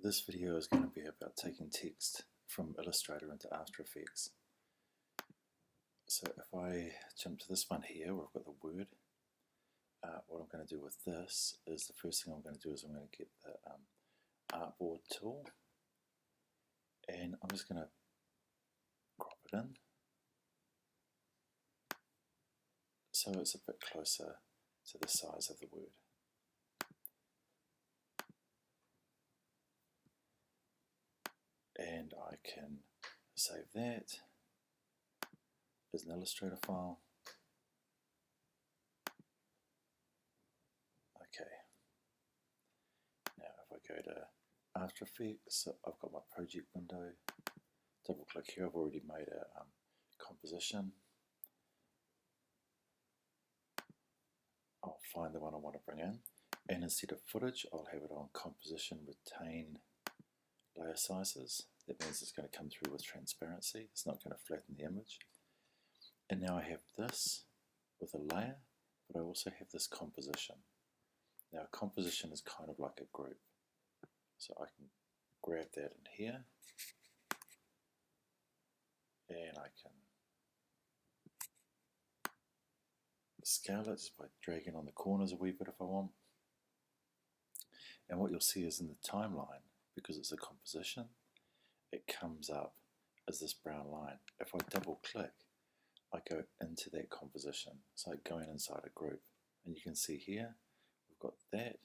This video is going to be about taking text from Illustrator into After Effects. So if I jump to this one here where I've got the word, what I'm going to do with this is the first thing I'm going to do is I'm going to get the artboard tool, and I'm just going to crop it in so it's a bit closer to the size of the word. And I can save that as an Illustrator file. Okay, now if I go to After Effects, I've got my project window, double click here, I've already made a composition. I'll find the one I want to bring in, and instead of footage I'll have it on composition, retain layer sizes. That means it's going to come through with transparency, it's not going to flatten the image. And now I have this with a layer, but I also have this composition. Now a composition is kind of like a group, so I can grab that in here and I can scale it just by dragging on the corners a wee bit if I want. And what you'll see is in the timeline, because it's a composition, it comes up as this brown line. If I double click, I go into that composition. It's like going inside a group. And you can see here, we've got that,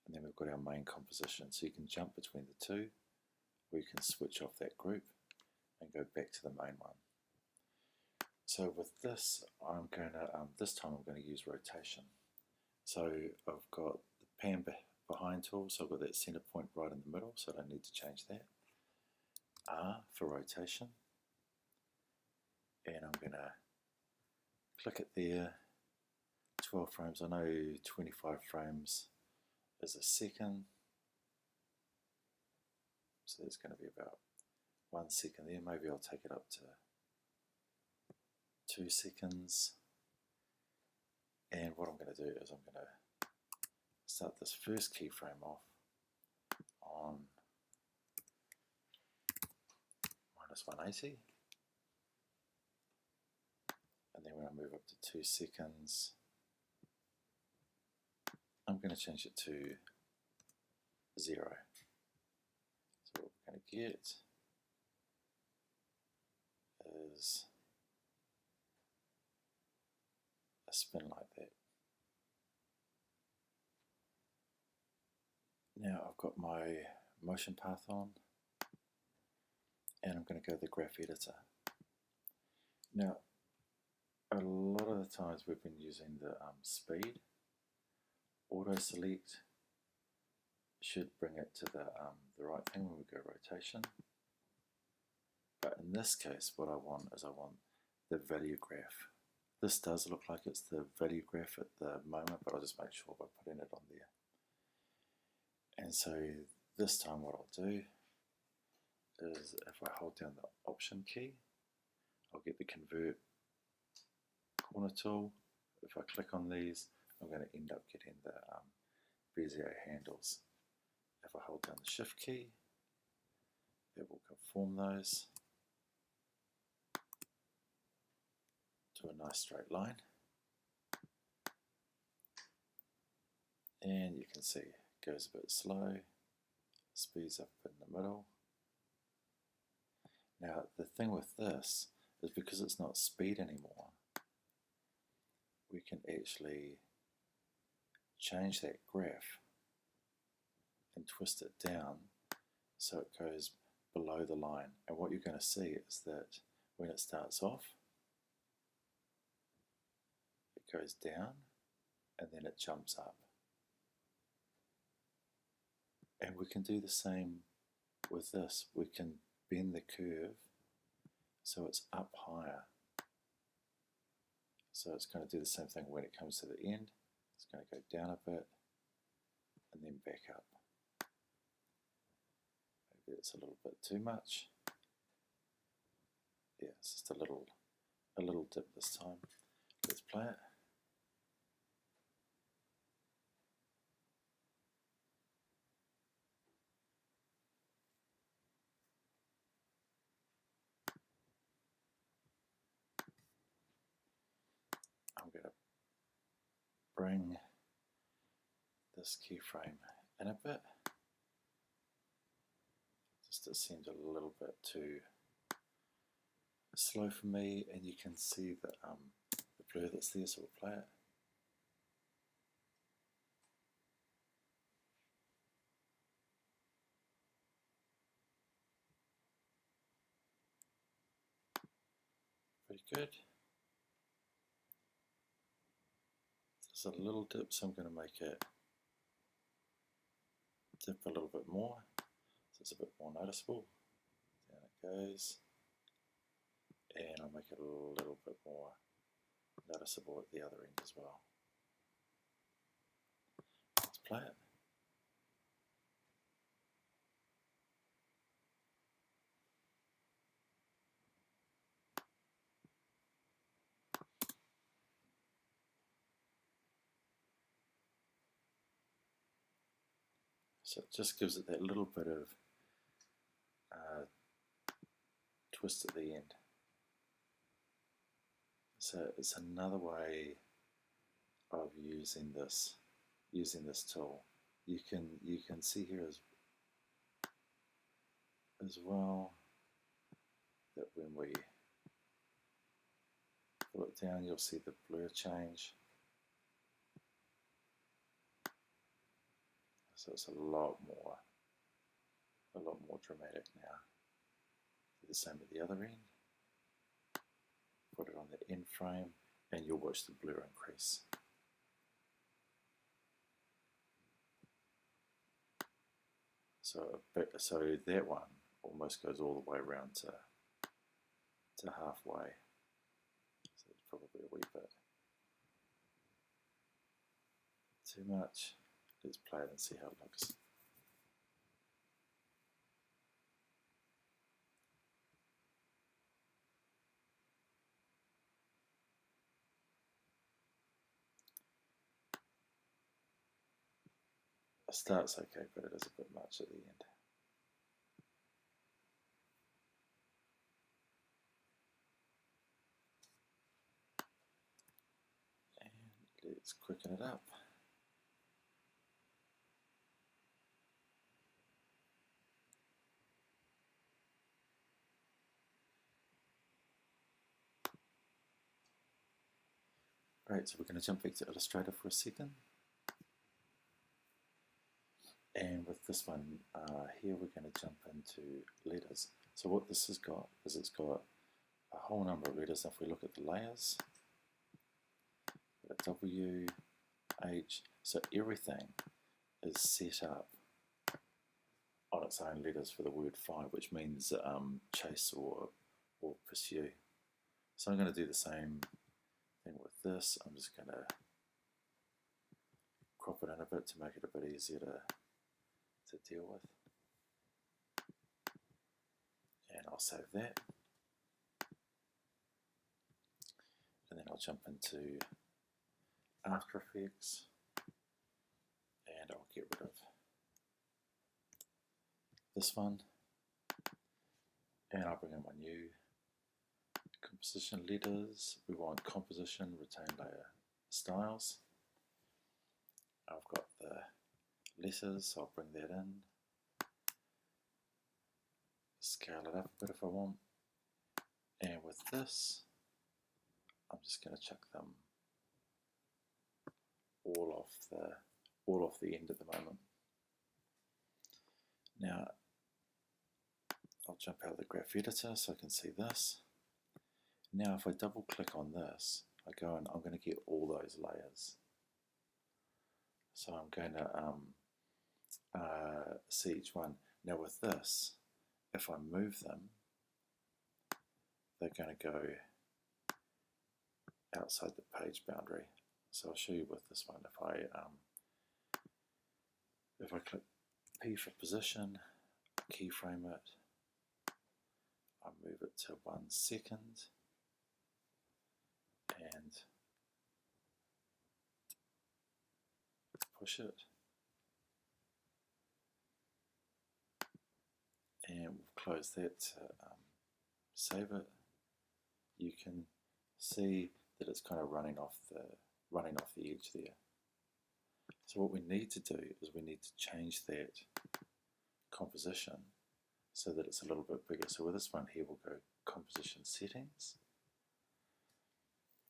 and then we've got our main composition. So you can jump between the two, or you can switch off that group and go back to the main one. So with this, I'm going to, this time I'm going to use rotation. So I've got the pan behind tool, so I've got that center point right in the middle, so I don't need to change that. R for rotation, and I'm going to click it there, 12 frames. I know 25 frames is a second, so there's going to be about 1 second there. Maybe I'll take it up to 2 seconds. And what I'm going to do is I'm going to start this first keyframe off on -180, and then when I move up to 2 seconds, I'm going to change it to 0. So what we're going to get is a spin like that. Now I've got my motion path on, and I'm going to go to the graph editor. Now a lot of the times we've been using the speed. Auto select should bring it to the right thing when we go rotation. But in this case, what I want is I want the value graph. This does look like it's the value graph at the moment, but I'll just make sure by putting it on there. And so this time what I'll do is if I hold down the Option key, I'll get the Convert corner tool. If I click on these, I'm going to end up getting the Bezier handles. If I hold down the Shift key, it will conform those to a nice straight line. And you can see it goes a bit slow, speeds up in the middle. Now the thing with this is because it's not speed anymore, we can actually change that graph and twist it down so it goes below the line. And what you're going to see is that when it starts off, it goes down and then it jumps up. And we can do the same with this. We can bend the curve so it's up higher. So it's going to do the same thing when it comes to the end. It's going to go down a bit and then back up. Maybe it's a little bit too much. Yeah, it's just a little dip this time. Let's play it. bring this keyframe in a bit. Just it seemed a little bit too slow for me, and you can see that the blur that's there, so we'll play it. Pretty good. There's a little dip, so I'm going to make it dip a little bit more, so it's a bit more noticeable. Down it goes, and I'll make it a little bit more noticeable at the other end as well. Let's play it. So it just gives it that little bit of twist at the end. So it's another way of using this tool. You can see here as well that when we pull it down, you'll see the blur change. So it's a lot more dramatic now. Do the same at the other end. Put it on the end frame, and you'll watch the blur increase. So that one almost goes all the way around to halfway. So it's probably a wee bit too much. Let's play it and see how it looks. It starts okay, but it is a bit much at the end. And let's quicken it up. Right, so we're going to jump back to Illustrator for a second. And with this one here, we're going to jump into letters. So what this has got is it's got a whole number of letters. If we look at the layers, we've got W, H, so everything is set up on its own letters for the word find, which means chase or pursue. So I'm going to do the same thing with this. I'm just going to crop it in a bit to make it a bit easier to deal with. And I'll save that. And then I'll jump into After Effects, and I'll get rid of this one, and I'll bring in my new composition letters. We want composition, retain layer styles. I've got the letters, so I'll bring that in, scale it up a bit if I want, and with this I'm just going to chuck them all off the end at the moment. Now I'll jump out of the graph editor so I can see this. Now if I double click on this, I go and I'm going to get all those layers. So I'm going to see each one. Now with this, if I move them, they're going to go outside the page boundary. So I'll show you with this one. If I click P for position, keyframe it, I move it to 1 second, and push it, and we'll close that to save it. You can see that it's kind of running off the edge there. So what we need to do is we need to change that composition so that it's a little bit bigger. So with this one here, we'll go composition settings,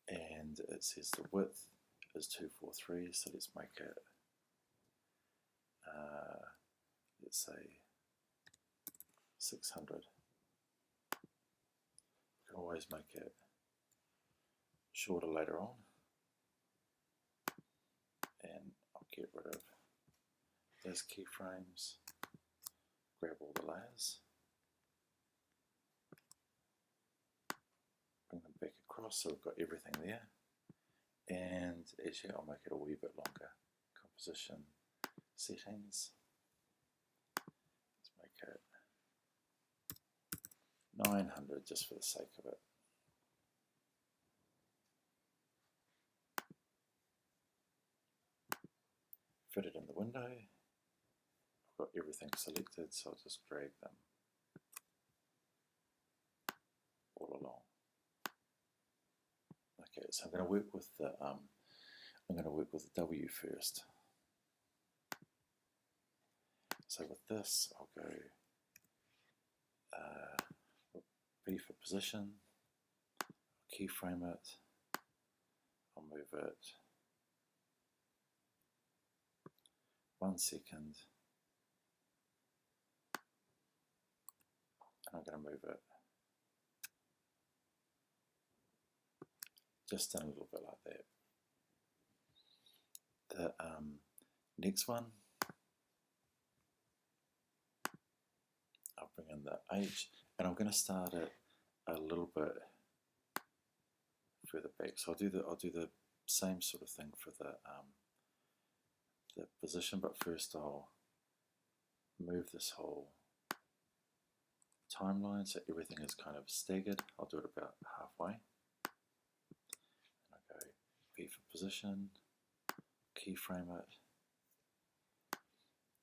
and it says the width is 243, so let's make it, let's say 600. We can always make it shorter later on, and I'll get rid of those keyframes, grab all the layers, bring them back across so we've got everything there, and actually I'll make it a wee bit longer. Composition settings, let's make it 900 just for the sake of it. Fit it in the window. I've got everything selected, so I'll just drag them all along. Okay, so I'm going to work with the W first. So with this, I'll go P for position, keyframe it, I'll move it 1 second, and I'm going to move it just in a little bit like that. The next one, I'll bring in the H, and I'm going to start it a little bit further back. So I'll do the same sort of thing for the position, but first I'll move this whole timeline so everything is kind of staggered. I'll do it about halfway. And I'll go P for position, keyframe it,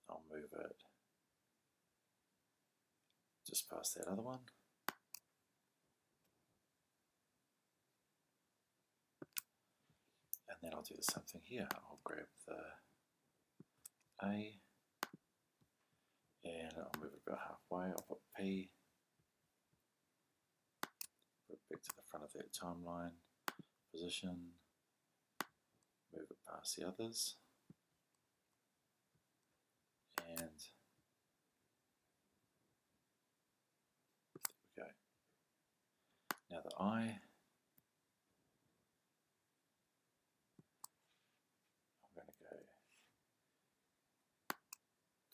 I'll move it just past that other one. And then I'll do the same thing here. I'll grab the A, and I'll move it about halfway. I'll put P, put it back to the front of that timeline, position, move it past the others, and there we go. Now the I, I'm going to go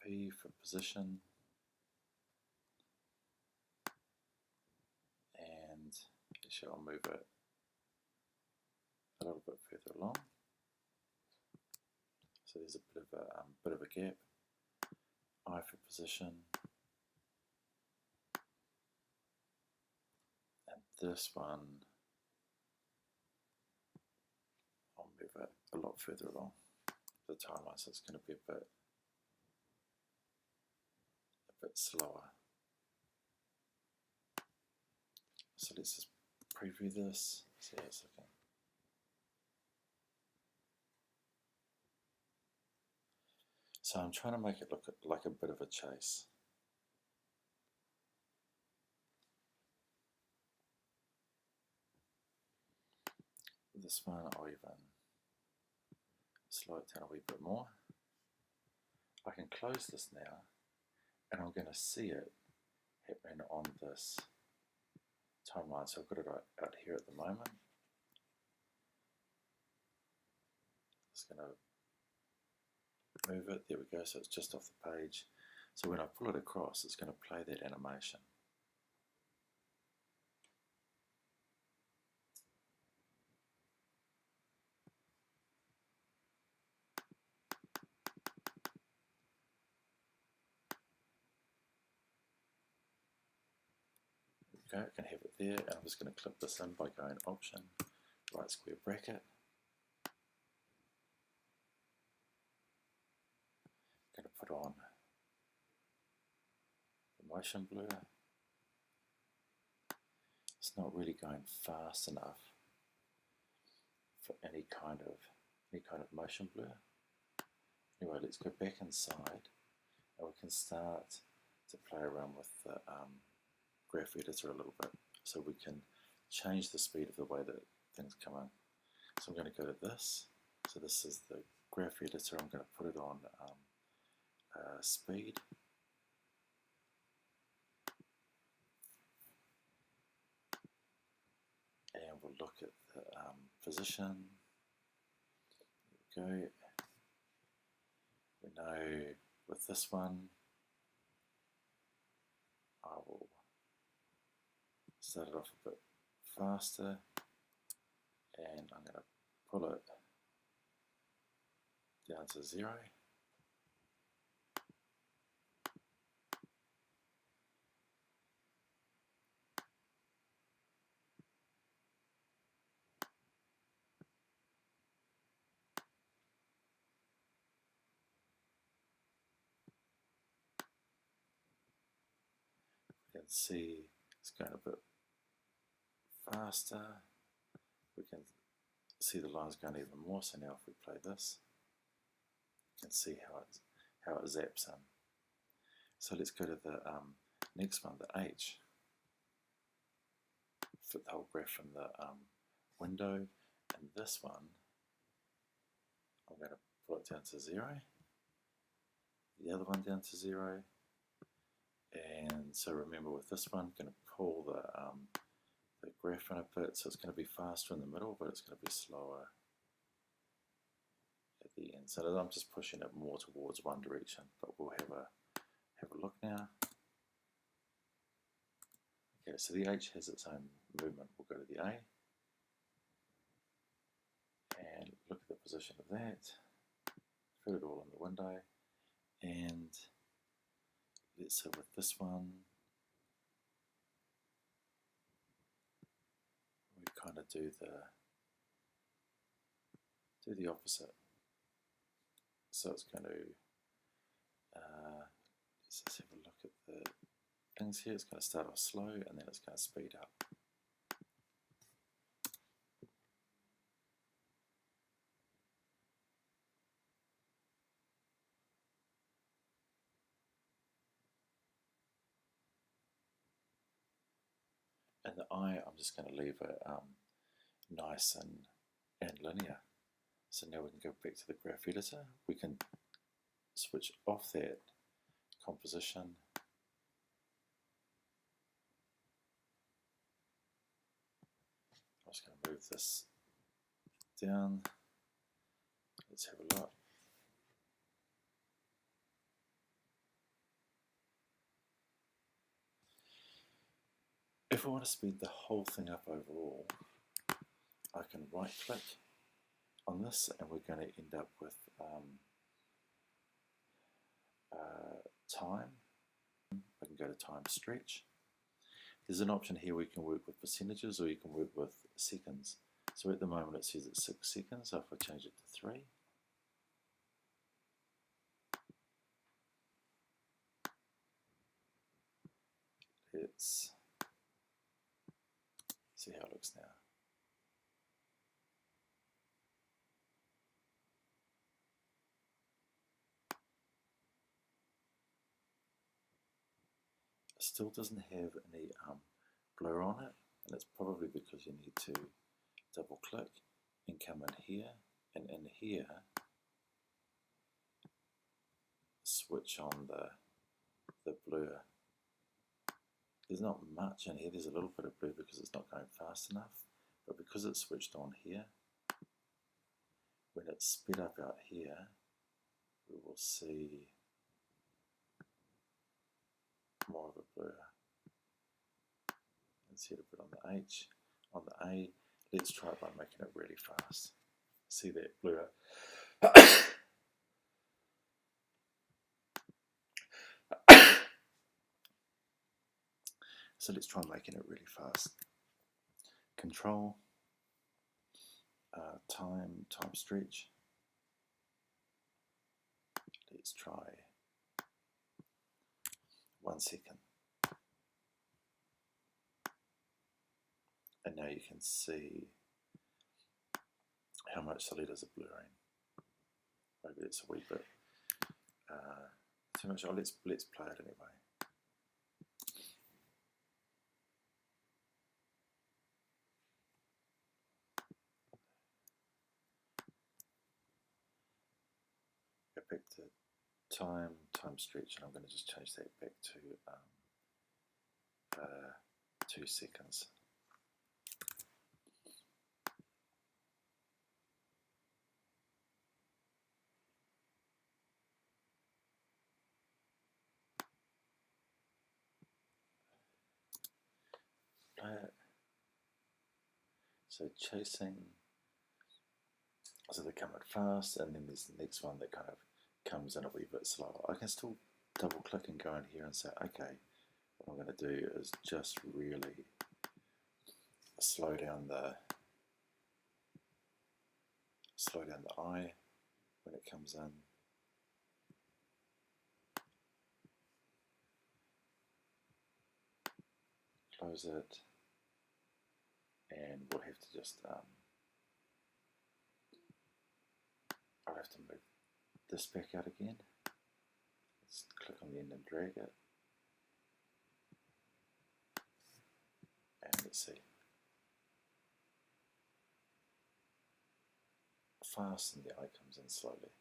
P for position, and actually I'll move it a little bit further along. So there's a bit of a gap. I for position, and this one I'll move it a lot further along the timeline, so it's going to be a bit slower. So let's just preview this, see how it's looking. So I'm trying to make it look like a bit of a chase. This one I'll even slow it down a wee bit more. I can close this now, and I'm going to see it happening on this timeline. So I've got it out here at the moment. Just going to move it, there we go, so it's just off the page. So when I pull it across, it's going to play that animation. Okay, I can have it there, and I'm just going to clip this in by going Option, right square bracket. I'm going to put on the motion blur. It's not really going fast enough for any kind of motion blur. Anyway, let's go back inside and we can start to play around with the graph editor a little bit, so we can change the speed of the way that things come in. So I'm going to go to this. So this is the graph editor. I'm going to put it on speed. And we'll look at the position. There we go. We know with this one, I will start it off a bit faster, and I'm going to pull it down to 0. You can see it's going a bit faster. We can see the lines going even more. So now if we play this, you can see how it zaps in. So let's go to the next one, the H. Fit the whole graph in the window, and this one I'm going to pull it down to 0. The other one down to 0. And so remember, with this one, I'm going to pull the graph in a bit, so it's going to be faster in the middle, but it's going to be slower at the end. So I'm just pushing it more towards one direction, but we'll have a look now. Okay, so the H has its own movement. We'll go to the A and look at the position of that. Fit it all in the window, and let's say with this one, we kind of do the opposite. So it's going to let's just have a look at the things here. It's going to start off slow, and then it's going to speed up. And the eye, I'm just going to leave it nice and linear. So now we can go back to the graph editor. We can switch off that composition. I'm just going to move this down. Let's have a look. If I want to speed the whole thing up overall, I can right click on this, and we're going to end up with time. I can go to time stretch. There's an option here where you can work with percentages, or you can work with seconds. So at the moment it says it's 6 seconds, so if I change it to 3, let's see how it looks now. It still doesn't have any blur on it, and it's probably because you need to double click and come in here, and in here switch on the blur. There's not much in here. There's a little bit of blur because it's not going fast enough, but because it's switched on here, when it's sped up out here, we will see more of a blur. And see it a bit on the H. On the A, let's try it by making it really fast. See that blur? So let's try making it really fast. Control, time stretch. Let's try 1 second. And now you can see how much the letters are blurring. Maybe it's a wee bit too much. Oh, let's play it anyway. Go back to time stretch, and I'm going to just change that back to 2 seconds. Play it. So chasing, so they come at fast, and then there's the next one that kind of comes in a wee bit slower. I can still double click and go in here and say, okay, what I'm going to do is just really slow down the eye when it comes in. Close it, and we'll have to just I'll have to move this back out again. Let's click on the end and drag it, and let's see. Fast, and the eye comes in slowly.